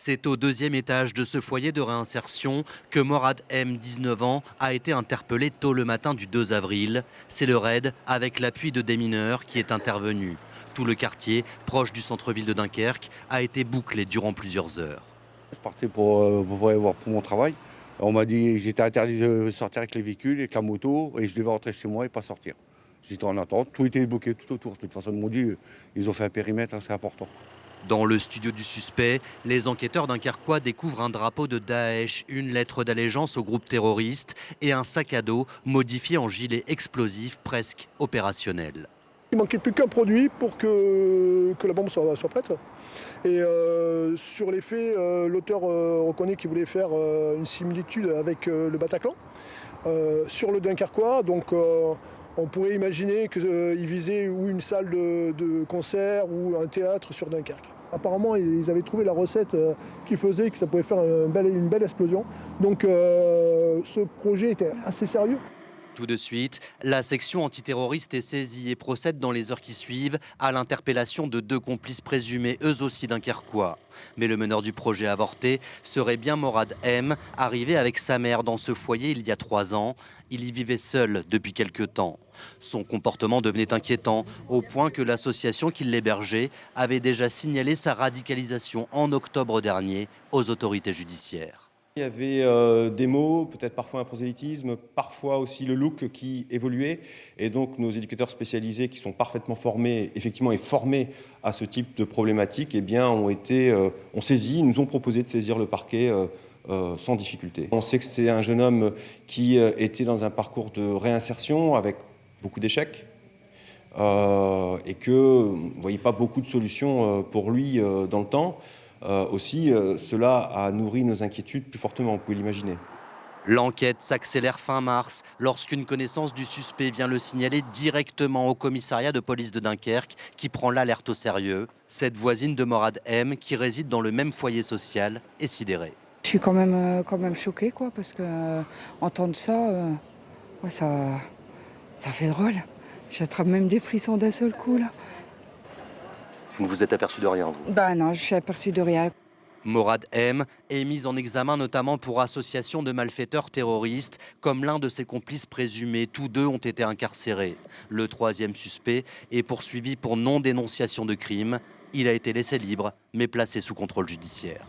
C'est au deuxième étage de ce foyer de réinsertion que Morad M, 19 ans, a été interpellé tôt le matin du 2 avril. C'est le RAID, avec l'appui de des mineurs, qui est intervenu. Tout le quartier, proche du centre-ville de Dunkerque, a été bouclé durant plusieurs heures. Je partais pour aller voir pour mon travail. On m'a dit j'étais interdit de sortir avec les véhicules, avec la moto, et je devais rentrer chez moi et pas sortir. J'étais en attente, tout était bloqué tout autour. De toute façon, ils m'ont dit ils ont fait un périmètre, c'est important. Dans le studio du suspect, les enquêteurs dunkerquois découvrent un drapeau de Daesh, une lettre d'allégeance au groupe terroriste et un sac à dos modifié en gilet explosif presque opérationnel. Il manquait plus qu'un produit pour que la bombe soit prête. Et sur les faits, l'auteur reconnaît qu'il voulait faire une similitude avec le Bataclan sur le Dunkerquois. Donc on pourrait imaginer qu'il visait ou une salle de concert ou un théâtre sur Dunkerque. Apparemment, ils avaient trouvé la recette qui faisait que ça pouvait faire une belle explosion. Donc ce projet était assez sérieux. Tout de suite, la section antiterroriste est saisie et procède dans les heures qui suivent à l'interpellation de 2 complices présumés, eux aussi dunkerquois. Mais le meneur du projet avorté serait bien Morad M, arrivé avec sa mère dans ce foyer il y a 3 ans. Il y vivait seul depuis quelque temps. Son comportement devenait inquiétant, au point que l'association qui l'hébergeait avait déjà signalé sa radicalisation en octobre dernier aux autorités judiciaires. Il y avait des mots, peut-être parfois un prosélytisme, parfois aussi le look qui évoluait. Et donc nos éducateurs spécialisés qui sont parfaitement formés, effectivement, et formés à ce type de problématique, eh bien, ont saisi, nous ont proposé de saisir le parquet sans difficulté. On sait que c'est un jeune homme qui était dans un parcours de réinsertion avec beaucoup d'échecs. Et que vous ne voyez pas beaucoup de solutions pour lui dans le temps. Cela a nourri nos inquiétudes plus fortement, vous pouvez l'imaginer. L'enquête s'accélère fin mars lorsqu'une connaissance du suspect vient le signaler directement au commissariat de police de Dunkerque qui prend l'alerte au sérieux. Cette voisine de Morad M, qui réside dans le même foyer social, est sidérée. Je suis quand même choquée, quoi, parce que entendre ça, ouais, ça fait drôle. J'attrape même des frissons d'un seul coup, là. Vous vous êtes aperçu de rien, vous? Bah non, je suis aperçue de rien. Morad M est mis en examen notamment pour association de malfaiteurs terroristes, comme l'un de ses complices présumés. Tous 2 ont été incarcérés. Le 3e suspect est poursuivi pour non-dénonciation de crime. Il a été laissé libre, mais placé sous contrôle judiciaire.